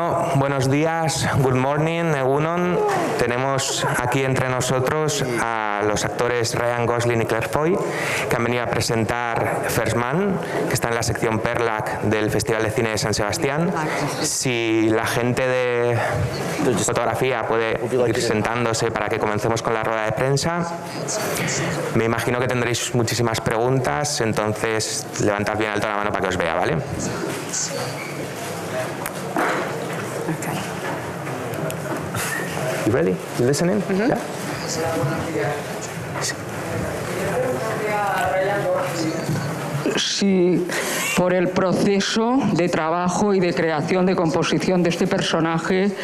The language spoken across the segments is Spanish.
Bueno, buenos días, good morning, egunon. Tenemos aquí entre nosotros a los actores Ryan Gosling y Claire Foy, que han venido a presentar First Man, que está en la sección Perlac del Festival de Cine de San Sebastián. Si la gente de fotografía puede ir sentándose para que comencemos con la rueda de prensa. Me imagino que tendréis muchísimas preguntas, entonces levantad bien alto la mano para que os vea, ¿vale? Okay. You ready? You listening? Mm-hmm. Yeah? Sí, por el proceso de trabajo y de creación, de composición de este personaje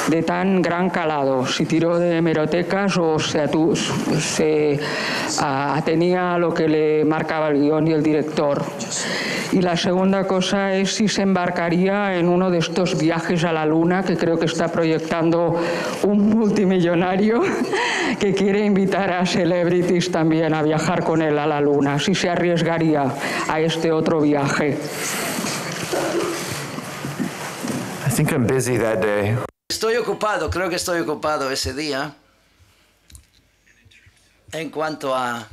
de tan gran calado, si tiró de hemerotecas o se atenía a lo que le marcaba el guión y el director. Y la segunda cosa es si se embarcaría en uno de estos viajes a la Luna que creo que está proyectando un multimillonario que quiere invitar a celebrities también a viajar con él a la Luna, si se arriesgaría a este otro viaje. I think I'm busy that day. Estoy ocupado, creo que estoy ocupado ese día. En cuanto a...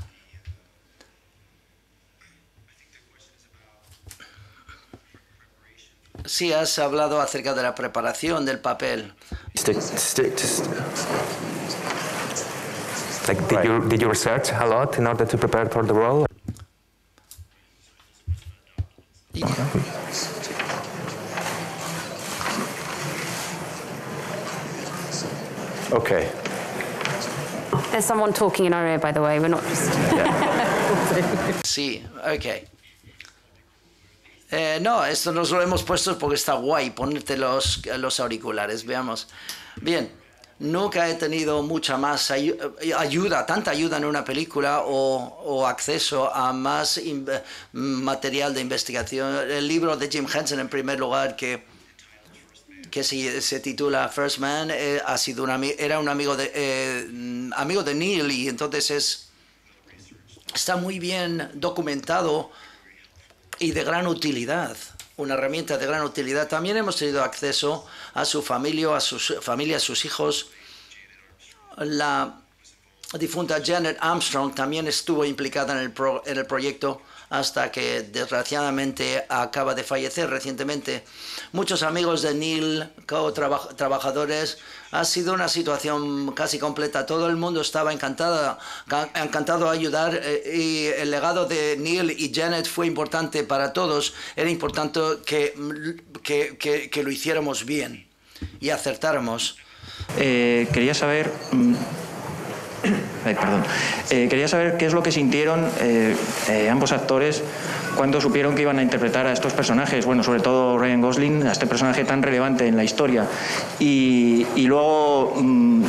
Sí, has hablado acerca de la preparación del papel. Like, did you research a lot in order to prepare for the role? Okay. There's someone talking in our ear, by the way. We're not just... Sí, ok. No, esto nos lo hemos puesto porque está guay, ponerte los auriculares, veamos. Bien, nunca he tenido mucha más ayuda, tanta ayuda en una película o acceso a más material de investigación. El libro de Jim Henson, en primer lugar, que se titula First Man, ha sido era un amigo de Neil, y entonces está muy bien documentado y de gran utilidad, una herramienta de gran utilidad. También hemos tenido acceso a su familia, a sus hijos. La difunta Janet Armstrong también estuvo implicada en el proyecto hasta que desgraciadamente acaba de fallecer recientemente. Muchos amigos de Neil, trabajadores, ha sido una situación casi completa. Todo el mundo estaba encantado de ayudar, y el legado de Neil y Janet fue importante para todos. Era importante que lo hiciéramos bien y acertáramos. Quería saber... quería saber qué es lo que sintieron ambos actores cuando supieron que iban a interpretar a estos personajes, bueno, sobre todo Ryan Gosling, a este personaje tan relevante en la historia. Y luego,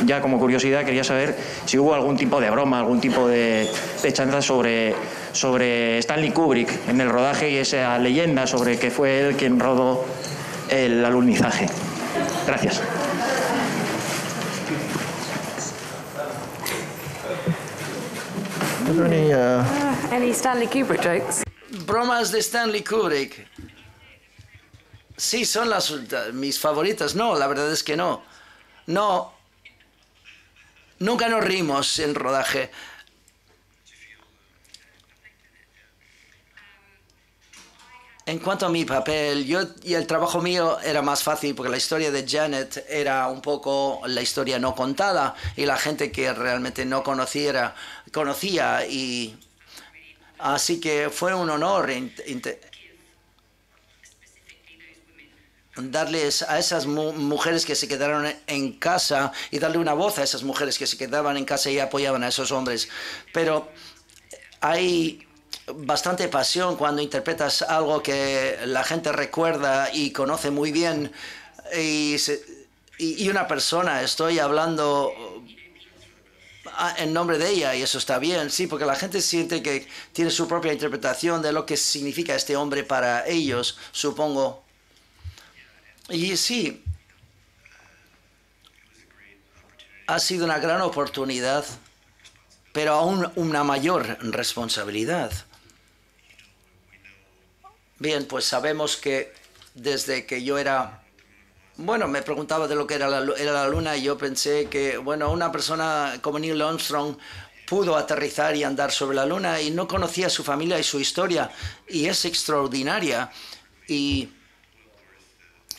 ya como curiosidad, quería saber si hubo algún tipo de broma, algún tipo de chanza sobre Stanley Kubrick en el rodaje y esa leyenda sobre que fue él quien rodó el alunizaje. Gracias. Any Stanley Kubrick jokes? Bromas de Stanley Kubrick. Sí, son mis favoritas. No, la verdad es que no. No. Nunca nos rimos en rodaje. En cuanto a mi papel, y el trabajo mío era más fácil porque la historia de Janet era un poco la historia no contada y la gente que realmente no conocía, y así que fue un honor darles a esas mujeres que se quedaron en casa y darle una voz a esas mujeres que se quedaban en casa y apoyaban a esos hombres. Pero hay bastante pasión cuando interpretas algo que la gente recuerda y conoce muy bien, y una persona, estoy hablando en nombre de ella, y eso está bien, sí, porque la gente siente que tiene su propia interpretación de lo que significa este hombre para ellos, supongo. Y sí, ha sido una gran oportunidad, pero aún una mayor responsabilidad. Bien, pues sabemos que desde que yo era Bueno, me preguntaba de lo que era la Luna y yo pensé que, bueno, una persona como Neil Armstrong pudo aterrizar y andar sobre la Luna y no conocía su familia y su historia, y es extraordinaria y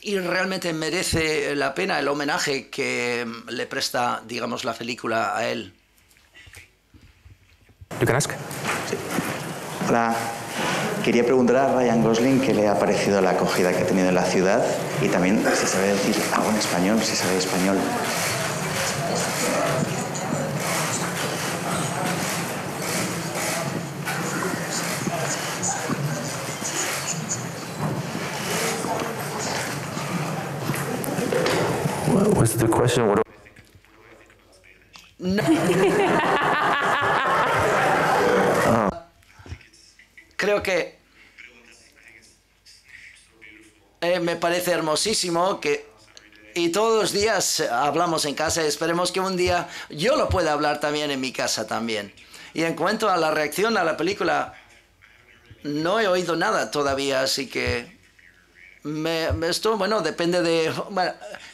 realmente merece la pena el homenaje que le presta, digamos, la película a él. You can ask. Sí. Hola. Quería preguntar a Ryan Gosling qué le ha parecido la acogida que ha tenido en la ciudad y también si sabe decir algo en español, si sabe español. What's the question? What No. Creo que me parece hermosísimo y todos los días hablamos en casa y esperemos que un día yo lo pueda hablar también en mi casa también. Y en cuanto a la reacción a la película, no he oído nada todavía, así que esto, bueno, depende de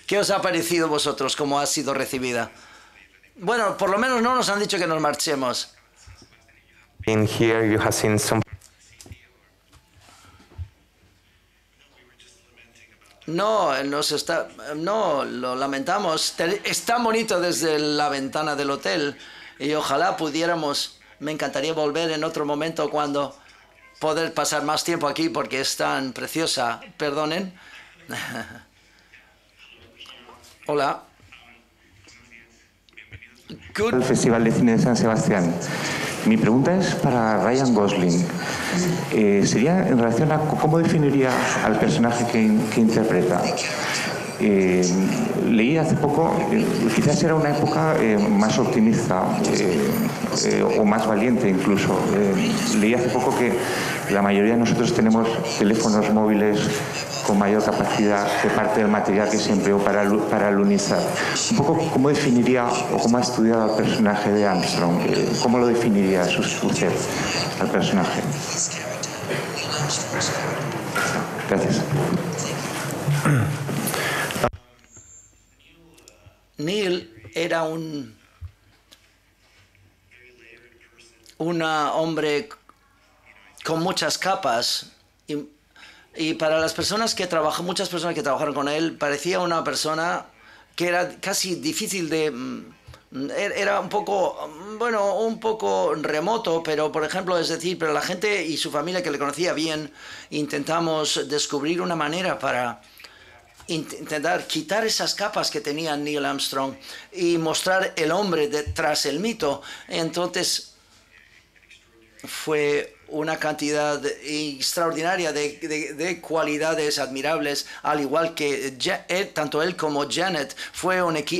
qué os ha parecido vosotros, cómo ha sido recibida. Bueno, por lo menos no nos han dicho que nos marchemos. In here you have seen some. No, no, lo lamentamos. Es tan bonito desde la ventana del hotel y ojalá pudiéramos, me encantaría volver en otro momento cuando poder pasar más tiempo aquí porque es tan preciosa. Perdonen. Hola. El Festival de Cine de San Sebastián. Mi pregunta es para Ryan Gosling. Sería en relación a cómo definiría al personaje que interpreta. Leí hace poco, quizás era una época más optimista o más valiente incluso. Leí hace poco que la mayoría de nosotros tenemos teléfonos móviles con mayor capacidad de parte del material que se empleó para alunizar. Un poco, ¿cómo definiría o cómo ha estudiado al personaje de Armstrong? ¿Cómo lo definiría usted al personaje? Gracias. Neil era un hombre con muchas capas y para las personas que trabajan, muchas personas que trabajaron con él, parecía una persona que era casi difícil de... Era un poco, bueno, un poco remoto, pero por ejemplo, es decir, pero la gente y su familia que le conocía bien, intentamos descubrir una manera para intentar quitar esas capas que tenía Neil Armstrong y mostrar el hombre detrás del mito. Entonces fue una cantidad extraordinaria de cualidades admirables, al igual que tanto él como Janet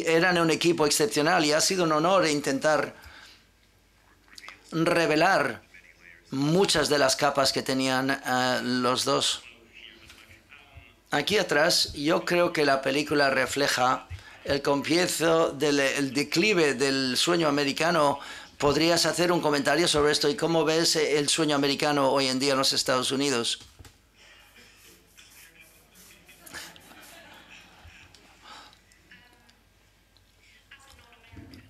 eran un equipo excepcional y ha sido un honor intentar revelar muchas de las capas que tenían los dos. Aquí atrás yo creo que la película refleja el comienzo del declive del sueño americano. ¿Podrías hacer un comentario sobre esto y cómo ves el sueño americano hoy en día en los Estados Unidos?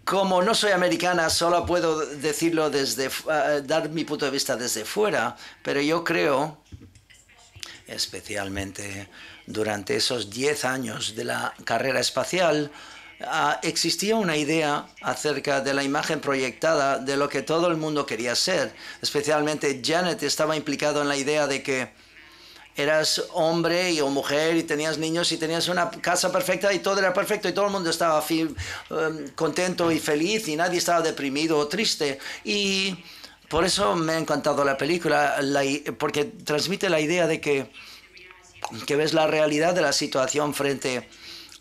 Como no soy americana, solo puedo decirlo dar mi punto de vista desde fuera, pero yo creo, especialmente durante esos 10 años de la carrera espacial, existía una idea acerca de la imagen proyectada de lo que todo el mundo quería ser. Especialmente Janet estaba implicado en la idea de que eras hombre o mujer y tenías niños y tenías una casa perfecta y todo era perfecto y todo el mundo estaba contento y feliz y nadie estaba deprimido o triste. Y por eso me ha encantado la película, porque transmite la idea de que ves la realidad de la situación frente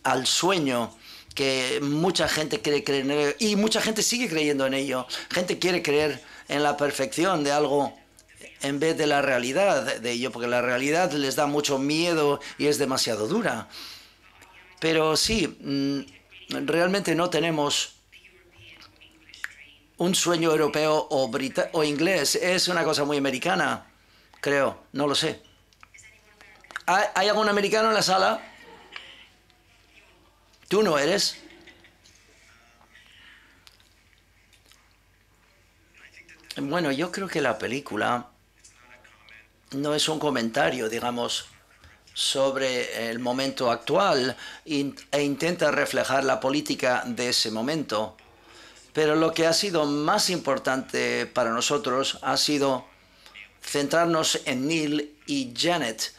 al sueño que mucha gente quiere creer en ello, y mucha gente sigue creyendo en ello. Gente quiere creer en la perfección de algo en vez de la realidad de ello, porque la realidad les da mucho miedo y es demasiado dura. Pero sí, realmente no tenemos un sueño europeo o inglés. Es una cosa muy americana, creo, no lo sé. ¿Hay algún americano en la sala? ¿Tú no eres? Bueno, yo creo que la película no es un comentario, digamos, sobre el momento actual e intenta reflejar la política de ese momento. Pero lo que ha sido más importante para nosotros ha sido centrarnos en Neil y Janet.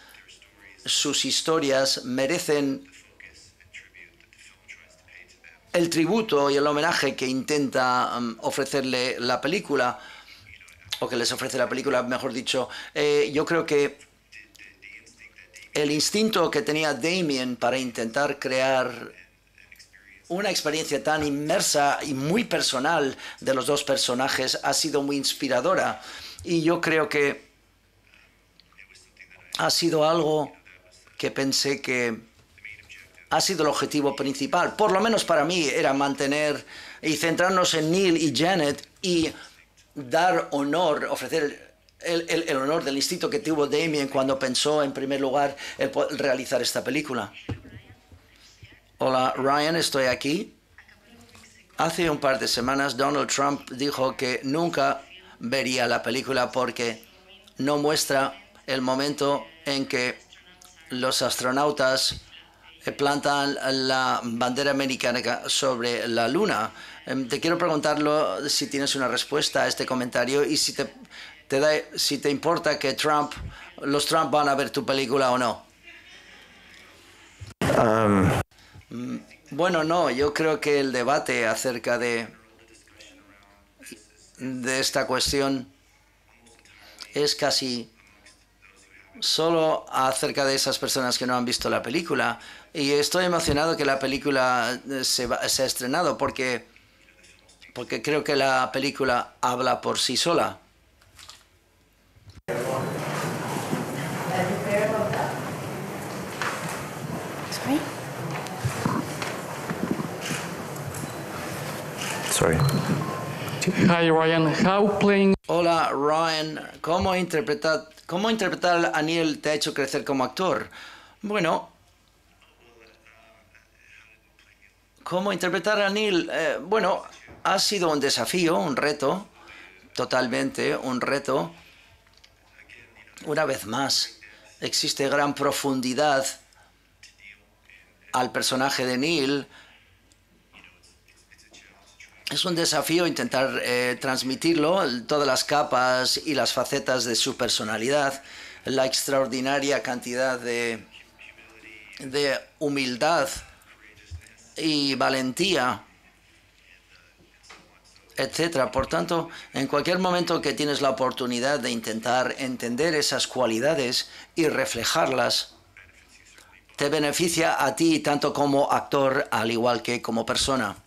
Sus historias merecen el tributo y el homenaje que intenta ofrecerle la película, o que les ofrece la película, mejor dicho. Yo creo que el instinto que tenía Damien para intentar crear una experiencia tan inmersa y muy personal de los dos personajes ha sido muy inspiradora. Y yo creo que ha sido algo que pensé que ha sido el objetivo principal. Por lo menos para mí era mantener y centrarnos en Neil y Janet y dar honor, ofrecer el honor del instinto que tuvo Damien cuando pensó en primer lugar el realizar esta película. Hola, Ryan, estoy aquí. Hace un par de semanas Donald Trump dijo que nunca vería la película porque no muestra el momento en que los astronautas plantan la bandera americana sobre la Luna. Te quiero preguntarlo si tienes una respuesta a este comentario y si te importa que los Trump van a ver tu película o no. Bueno, no, yo creo que el debate acerca de esta cuestión es casi solo acerca de esas personas que no han visto la película. Y estoy emocionado que la película se ha estrenado porque creo que la película habla por sí sola. Sorry. Hi, Ryan. How playing... Hola, Ryan. ¿Cómo interpretar a Neil te ha hecho crecer como actor? Bueno, ¿cómo interpretar a Neil? Bueno, ha sido un desafío, un reto, totalmente un reto. Una vez más, existe gran profundidad al personaje de Neil. Es un desafío intentar transmitirlo, todas las capas y las facetas de su personalidad, la extraordinaria cantidad de humildad y valentía, etcétera. Por tanto, en cualquier momento que tienes la oportunidad de intentar entender esas cualidades y reflejarlas, te beneficia a ti tanto como actor, al igual que como persona.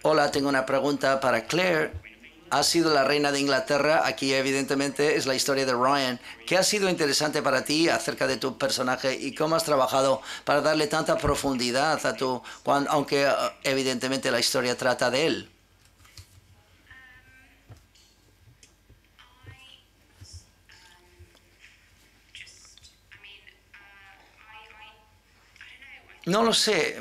Hola, tengo una pregunta para Claire. Has sido la reina de Inglaterra. Aquí evidentemente es la historia de Ryan. ¿Qué ha sido interesante para ti acerca de tu personaje y cómo has trabajado para darle tanta profundidad a aunque evidentemente la historia trata de él? No lo sé,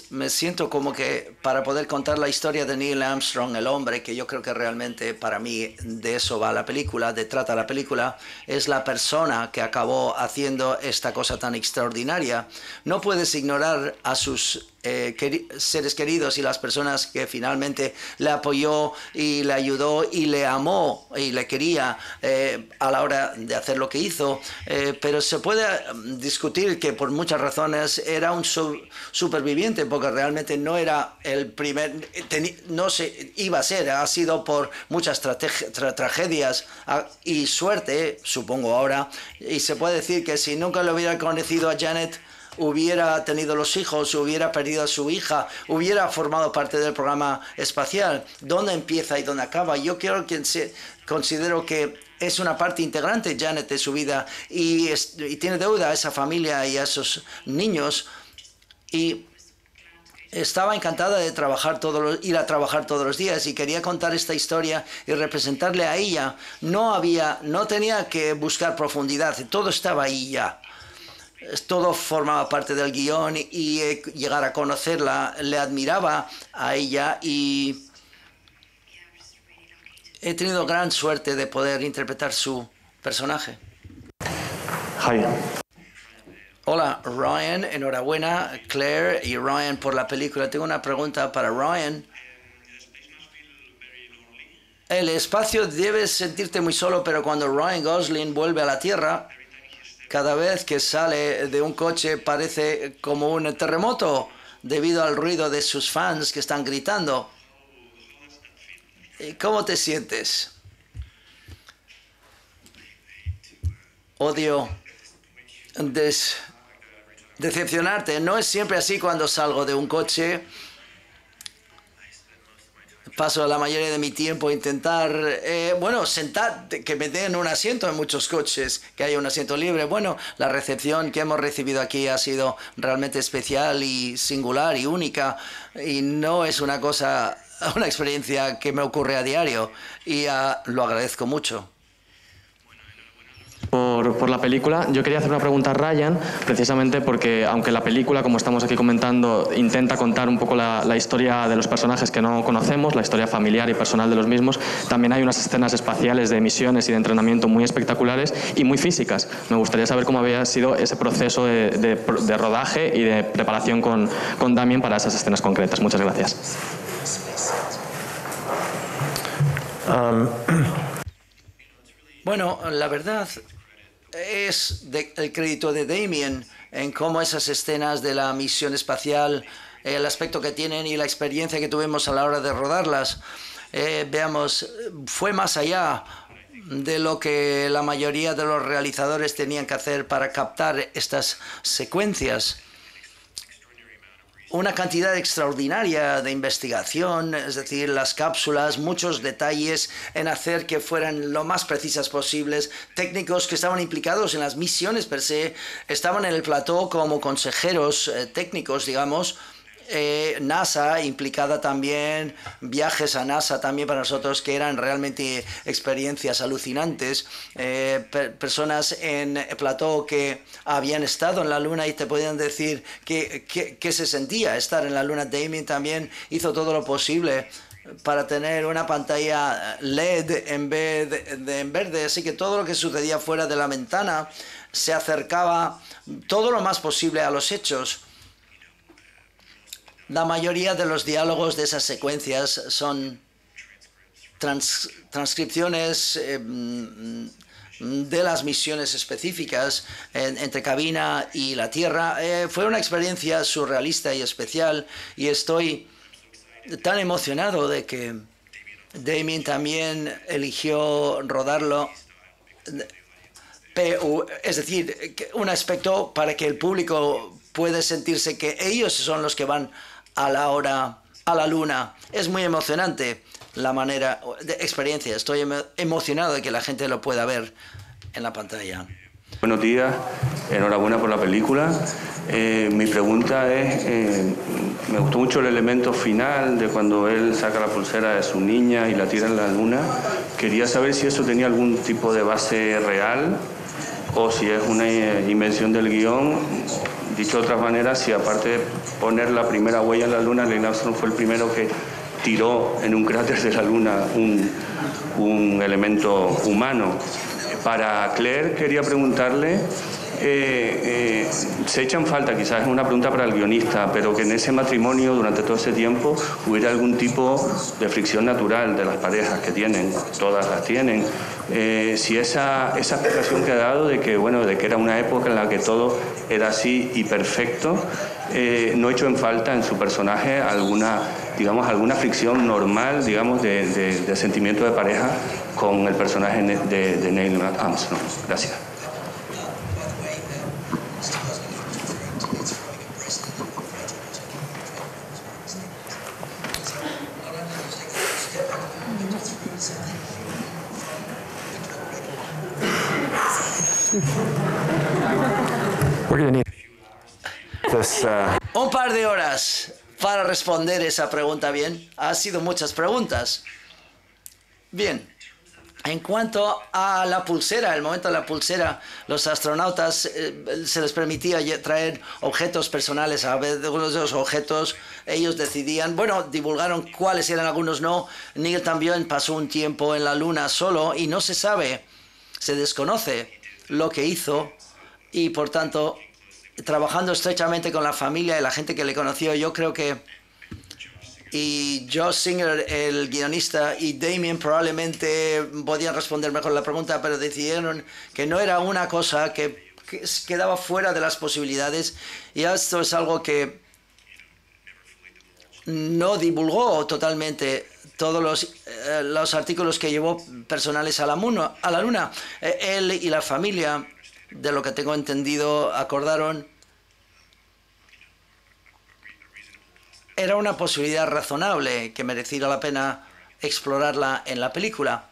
me siento como que para poder contar la historia de Neil Armstrong, el hombre, que yo creo que realmente para mí de eso va la película, trata la película, es la persona que acabó haciendo esta cosa tan extraordinaria. No puedes ignorar a sus seres queridos y las personas que finalmente le apoyó y le ayudó y le amó y le quería a la hora de hacer lo que hizo, pero se puede discutir que por muchas razones era un superviviente, porque realmente no era el primer, no se iba a ser, ha sido por muchas tragedias y suerte, supongo ahora, y se puede decir que si nunca le hubiera conocido a Janet, hubiera tenido los hijos, hubiera perdido a su hija, hubiera formado parte del programa espacial. ¿Dónde empieza y dónde acaba? Yo considero que es una parte integrante Janet de su vida y tiene deuda a esa familia y a esos niños, y estaba encantada de ir a trabajar todos los días y quería contar esta historia y representarle a ella. No tenía que buscar profundidad, todo estaba ahí ya. todo formaba parte del guión y llegar a conocerla, le admiraba a ella y he tenido gran suerte de poder interpretar su personaje. Hi. Hola, Ryan, enhorabuena, Claire y Ryan por la película. Tengo una pregunta para Ryan. El espacio debes sentirte muy solo, pero cuando Ryan Gosling vuelve a la Tierra, cada vez que sale de un coche parece como un terremoto debido al ruido de sus fans que están gritando. ¿Cómo te sientes? Odio decepcionarte. No es siempre así cuando salgo de un coche. Paso la mayoría de mi tiempo intentar, sentar, que me den un asiento en muchos coches, que haya un asiento libre. Bueno, la recepción que hemos recibido aquí ha sido realmente especial y singular y única. Y no es una experiencia que me ocurre a diario. Y lo agradezco mucho. Por la película. Yo quería hacer una pregunta a Ryan, precisamente porque, aunque la película, como estamos aquí comentando, intenta contar un poco la historia de los personajes que no conocemos, la historia familiar y personal de los mismos, también hay unas escenas espaciales de misiones y de entrenamiento muy espectaculares y muy físicas. Me gustaría saber cómo había sido ese proceso de rodaje y de preparación con Damien para esas escenas concretas. Muchas gracias. Bueno, la verdad es el crédito de Damien en cómo esas escenas de la misión espacial, el aspecto que tienen y la experiencia que tuvimos a la hora de rodarlas, fue más allá de lo que la mayoría de los realizadores tenían que hacer para captar estas secuencias. Una cantidad extraordinaria de investigación, es decir, las cápsulas, muchos detalles en hacer que fueran lo más precisas posibles. Técnicos que estaban implicados en las misiones per se, estaban en el plató como consejeros técnicos, digamos. NASA implicada también, viajes a NASA también para nosotros que eran realmente experiencias alucinantes, personas en plató que habían estado en la Luna y te podían decir que se sentía estar en la Luna. Damien también hizo todo lo posible para tener una pantalla LED en vez de en verde, así que todo lo que sucedía fuera de la ventana se acercaba todo lo más posible a los hechos. La mayoría de los diálogos de esas secuencias son transcripciones de las misiones específicas entre cabina y la Tierra. Fue una experiencia surrealista y especial y estoy tan emocionado de que Damien también eligió rodarlo. Es decir, un aspecto para que el público pueda sentirse que ellos son los que van a la Luna. Es muy emocionante la manera de experiencia. Estoy emocionado de que la gente lo pueda ver en la pantalla. Buenos días, enhorabuena por la película. Mi pregunta es, me gustó mucho el elemento final de cuando él saca la pulsera de su niña y la tira en la Luna. Quería saber si eso tenía algún tipo de base real o si es una invención del guión. Dicho de otras maneras, si aparte de poner la primera huella en la Luna, Neil Armstrong fue el primero que tiró en un cráter de la Luna un elemento humano. Para Claire quería preguntarle, se echa en falta, quizás es una pregunta para el guionista, pero que en ese matrimonio durante todo ese tiempo hubiera algún tipo de fricción natural de las parejas que tienen, todas las tienen. Si esa explicación que ha dado de que, bueno, de que era una época en la que todo era así y perfecto, no echó en falta en su personaje alguna fricción normal, digamos, de sentimiento de pareja con el personaje de Neil Armstrong. Gracias. Un par de horas para responder esa pregunta bien. Ha sido muchas preguntas. Bien, En cuanto a la pulsera, el momento de la pulsera, los astronautas se les permitía traer objetos personales. A veces algunos de los objetos ellos decidían, bueno, divulgaron cuáles eran, algunos no. Neil también pasó un tiempo en la Luna solo y no se sabe, se desconoce lo que hizo y por tanto, trabajando estrechamente con la familia y la gente que le conoció, yo creo que y Josh Singer, el guionista, y Damien probablemente podían responder mejor la pregunta, pero decidieron que no era una cosa que quedaba fuera de las posibilidades, y esto es algo que no divulgó totalmente todos los artículos que llevó personales a la Luna. Él y la familia, de lo que tengo entendido, acordaron era una posibilidad razonable que mereciera la pena explorarla en la película.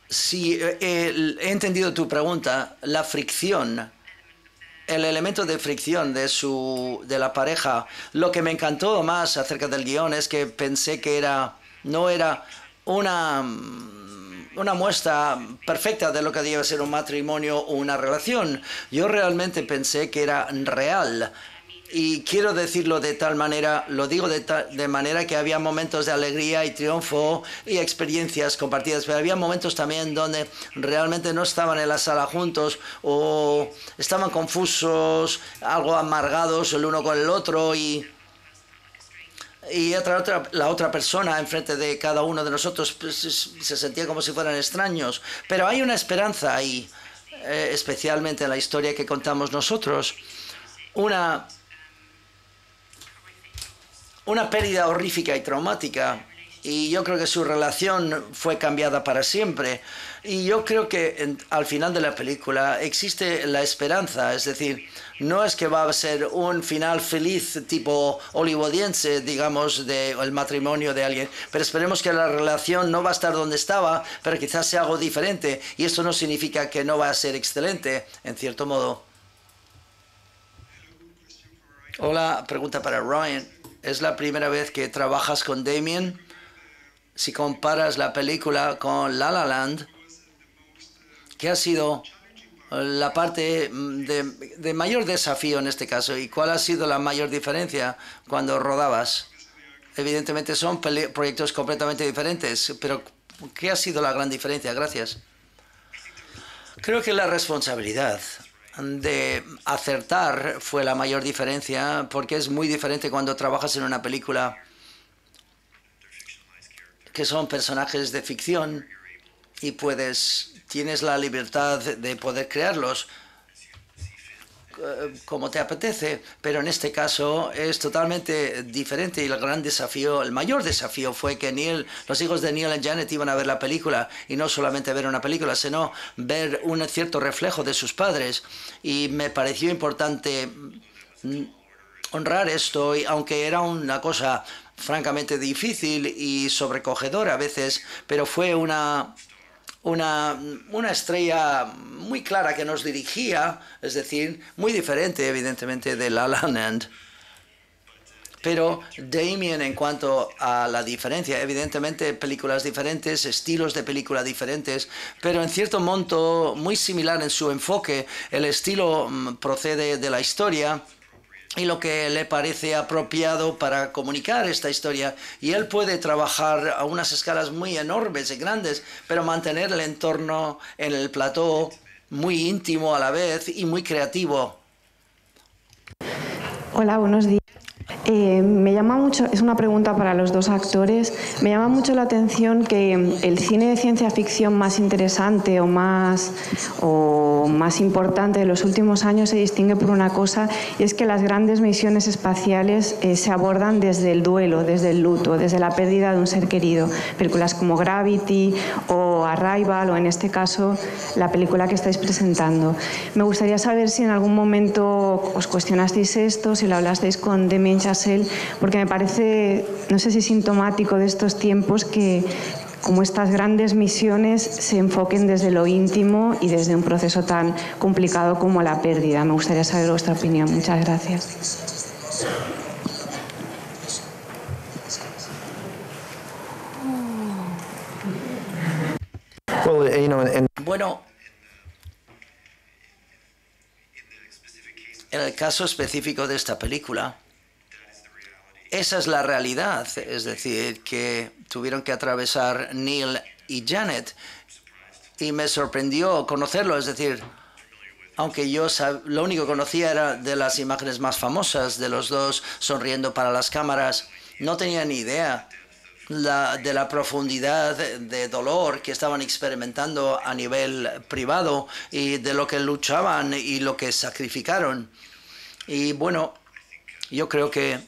Si he entendido tu pregunta, la fricción, el elemento de fricción de la pareja, lo que me encantó más acerca del guión es que pensé que no era una muestra perfecta de lo que debe ser un matrimonio o una relación. Yo realmente pensé que era real. Y quiero decirlo de tal manera, lo digo de manera que había momentos de alegría y triunfo y experiencias compartidas, pero había momentos también donde realmente no estaban en la sala juntos o estaban confusos, algo amargados el uno con el otro y la otra persona enfrente de cada uno de nosotros pues, se sentía como si fueran extraños. Pero hay una esperanza ahí, especialmente en la historia que contamos nosotros, una pérdida horrífica y traumática, y yo creo que su relación fue cambiada para siempre. Y yo creo que al final de la película existe la esperanza, es decir, no es que va a ser un final feliz tipo hollywoodiense, digamos, del matrimonio de alguien, pero esperemos que la relación no va a estar donde estaba, pero quizás sea algo diferente, y esto no significa que no va a ser excelente, en cierto modo. Hola, pregunta para Ryan. ¿Es la primera vez que trabajas con Damien? Si comparas la película con La La Land, ¿qué ha sido la parte de mayor desafío en este caso? ¿Y cuál ha sido la mayor diferencia cuando rodabas? Evidentemente son proyectos completamente diferentes, pero ¿qué ha sido la gran diferencia? Gracias. Creo que la responsabilidad de acertar fue la mayor diferencia, porque es muy diferente cuando trabajas en una película que son personajes de ficción y tienes la libertad de poder crearlos como te apetece, pero en este caso es totalmente diferente, y el mayor desafío fue que los hijos de Neil y Janet iban a ver la película, y no solamente ver una película, sino ver un cierto reflejo de sus padres, y me pareció importante honrar esto, y aunque era una cosa francamente difícil y sobrecogedora a veces, pero fue una estrella muy clara que nos dirigía, es decir, muy diferente evidentemente de La La Land. Pero Damien, en cuanto a la diferencia, evidentemente películas diferentes, estilos de película diferentes, pero en cierto modo muy similar en su enfoque. El estilo procede de la historia y lo que le parece apropiado para comunicar esta historia, y él puede trabajar a unas escalas muy enormes y grandes, pero mantener el entorno en el plató muy íntimo a la vez y muy creativo. Hola, buenos días. Me llama mucho, es una pregunta para los dos actores, me llama mucho la atención que el cine de ciencia ficción más interesante o más importante de los últimos años se distingue por una cosa, y es que las grandes misiones espaciales se abordan desde el duelo, desde el luto, desde la pérdida de un ser querido. Películas como Gravity o Arrival, o en este caso la película que estáis presentando. Me gustaría saber si en algún momento os cuestionasteis esto, si lo hablasteis con Damien Chazelle, porque me parece, no sé si sintomático de estos tiempos, que como estas grandes misiones se enfoquen desde lo íntimo y desde un proceso tan complicado como la pérdida. Me gustaría saber vuestra opinión. Muchas gracias. En el caso específico de esta película, esa es la realidad, es decir, que tuvieron que atravesar Neil y Janet, y me sorprendió conocerlo, es decir, aunque yo lo único que conocía era de las imágenes más famosas de los dos sonriendo para las cámaras, no tenía ni idea de la profundidad de dolor que estaban experimentando a nivel privado y de lo que luchaban y lo que sacrificaron. Y bueno, yo creo que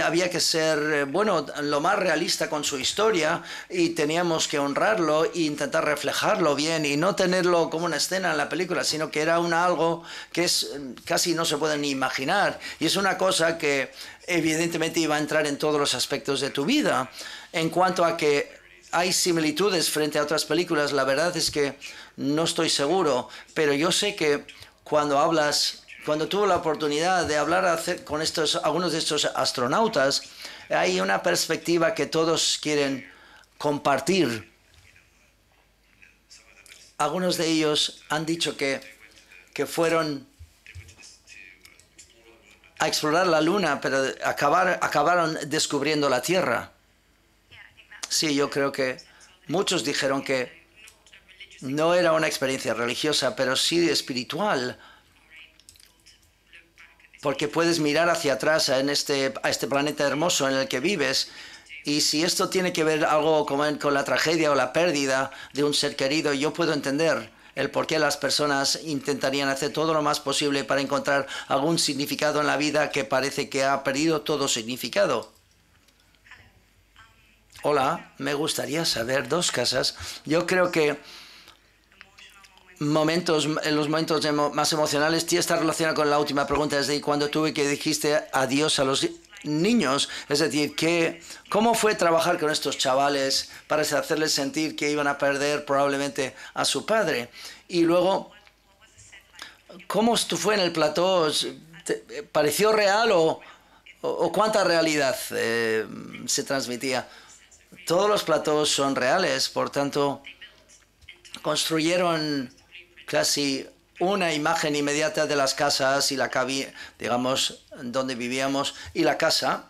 había que ser, bueno, lo más realista con su historia, y teníamos que honrarlo e intentar reflejarlo bien y no tenerlo como una escena en la película, sino que era algo que casi no se puede ni imaginar. Y es una cosa que evidentemente iba a entrar en todos los aspectos de tu vida. En cuanto a que hay similitudes frente a otras películas, la verdad es que no estoy seguro, pero yo sé que cuando tuve la oportunidad de hablar con algunos de estos astronautas, hay una perspectiva que todos quieren compartir. Algunos de ellos han dicho que fueron a explorar la Luna, pero acabaron descubriendo la Tierra. Sí, yo creo que muchos dijeron que no era una experiencia religiosa, pero sí espiritual, porque puedes mirar hacia atrás a este planeta hermoso en el que vives, y si esto tiene que ver algo con la tragedia o la pérdida de un ser querido, yo puedo entender el por qué las personas intentarían hacer todo lo más posible para encontrar algún significado en la vida que parece que ha perdido todo significado. Hola, me gustaría saber dos cosas. Yo creo que en los momentos más emocionales, está relacionado con la última pregunta, es decir, cuando dijiste adiós a los niños, es decir, ¿cómo fue trabajar con estos chavales para hacerles sentir que iban a perder probablemente a su padre? Y luego, ¿cómo fue en el plató? ¿Pareció real o cuánta realidad se transmitía? Todos los platós son reales, por tanto, construyeron casi una imagen inmediata de las casas y la cabina, digamos, donde vivíamos, y la casa,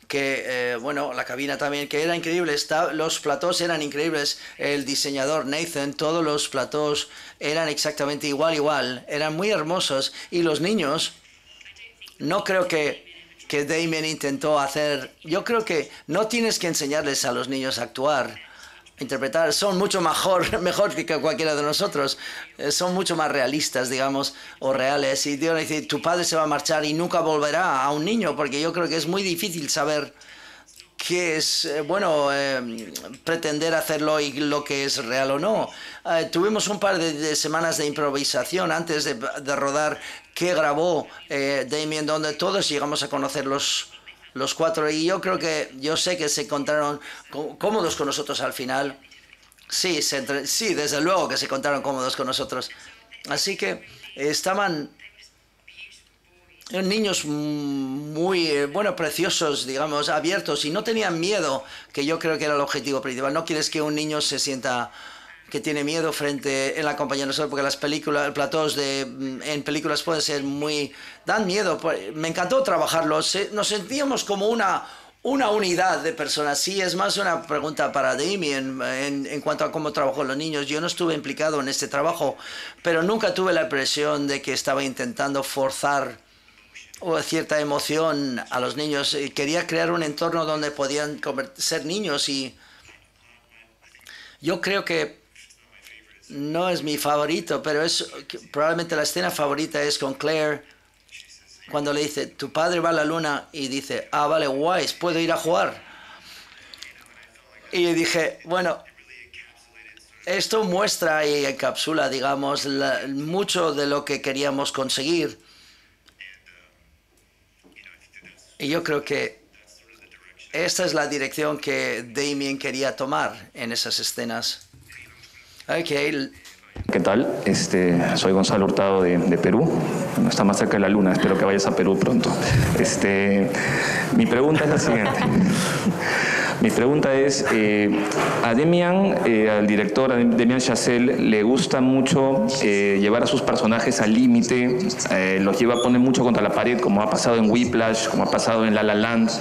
la cabina también, que era increíble. Los platós eran increíbles. El diseñador Nathan, todos los platós eran exactamente igual, eran muy hermosos. Y los niños, no creo que Damien intentó hacer. Yo creo que no tienes que enseñarles a los niños a actuar, interpretar. Son mucho mejor que cualquiera de nosotros. Son mucho más realistas, digamos, o reales. Y Dios dice, tu padre se va a marchar y nunca volverá, a un niño, porque yo creo que es muy difícil saber qué es, pretender hacerlo y lo que es real o no. Tuvimos un par de semanas de improvisación antes de rodar, que grabó Damien, donde todos llegamos a conocer los cuatro, y yo sé que se encontraron cómodos con nosotros al final. Sí, desde luego que se encontraron cómodos con nosotros. Así que estaban niños muy, preciosos, digamos, abiertos, y no tenían miedo, que yo creo que era el objetivo principal. No quieres que un niño se sienta que tiene miedo en la compañía de nosotros, porque las películas, platós en películas pueden ser dan miedo. Me encantó trabajarlos. Nos sentíamos como una unidad de personas. Sí, es más una pregunta para Damien en cuanto a cómo trabajó los niños. Yo no estuve implicado en este trabajo, pero nunca tuve la impresión de que estaba intentando forzar cierta emoción a los niños. Quería crear un entorno donde podían ser niños, y yo creo que no es mi favorito, pero probablemente la escena favorita es con Claire, cuando le dice, tu padre va a la luna, y dice, vale, guay, puedo ir a jugar. Y dije, bueno, esto muestra y encapsula, digamos, mucho de lo que queríamos conseguir. Y yo creo que esta es la dirección que Damien quería tomar en esas escenas. Okay. ¿Qué tal? Soy Gonzalo Hurtado de Perú. Bueno, está más cerca de la luna, espero que vayas a Perú pronto. Mi pregunta es la siguiente. Mi pregunta es, a Damien, al director, a Damien Chazelle, le gusta mucho llevar a sus personajes al límite, los lleva a poner mucho contra la pared, como ha pasado en Whiplash, como ha pasado en La La Land.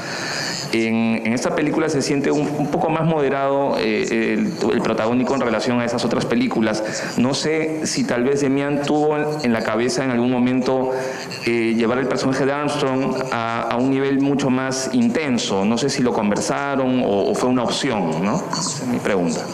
En esta película se siente un poco más moderado el protagónico en relación a esas otras películas. No sé si tal vez Demian tuvo en la cabeza en algún momento llevar el personaje de Armstrong a un nivel mucho más intenso. No sé si lo conversaron o fue una opción, ¿no? Esa es mi pregunta.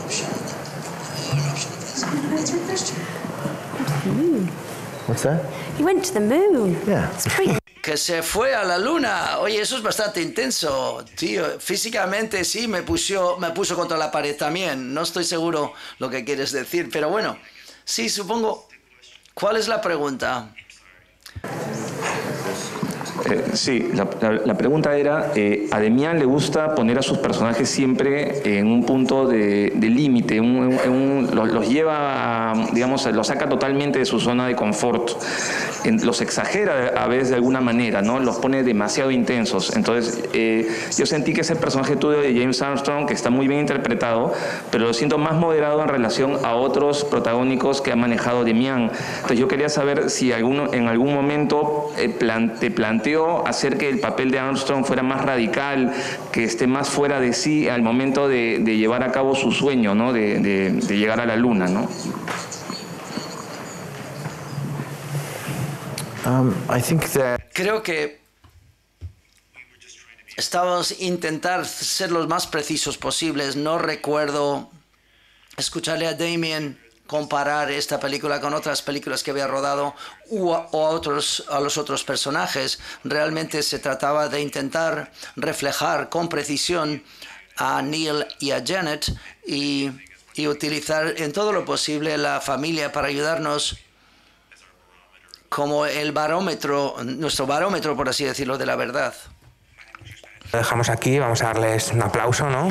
What's that? He went to the moon. Yeah. It's pretty... Que se fue a la luna. Oye, eso es bastante intenso, tío. Físicamente sí me puso contra la pared también. No estoy seguro lo que quieres decir, pero bueno, sí, supongo. ¿Cuál es la pregunta? Sí, la pregunta era, a Demian le gusta poner a sus personajes siempre en un punto de límite, los lleva, digamos, los saca totalmente de su zona de confort, los exagera a veces de alguna manera, ¿no? Los pone demasiado intensos. Entonces, yo sentí que ese personaje tuyo de James Armstrong, que está muy bien interpretado, pero lo siento más moderado en relación a otros protagónicos que ha manejado Demian. Entonces, yo quería saber si en algún momento te planteó hacer que el papel de Armstrong fuera más radical, que esté más fuera de sí al momento de llevar a cabo su sueño, ¿no? de llegar a la luna, ¿no? Creo que estábamos intentar ser los más precisos posibles. No recuerdo escucharle a Damien comparar esta película con otras películas que había rodado o a los otros personajes. Realmente se trataba de intentar reflejar con precisión a Neil y a Janet y utilizar en todo lo posible la familia para ayudarnos como el barómetro, nuestro barómetro, por así decirlo, de la verdad. Lo dejamos aquí, vamos a darles un aplauso, ¿no?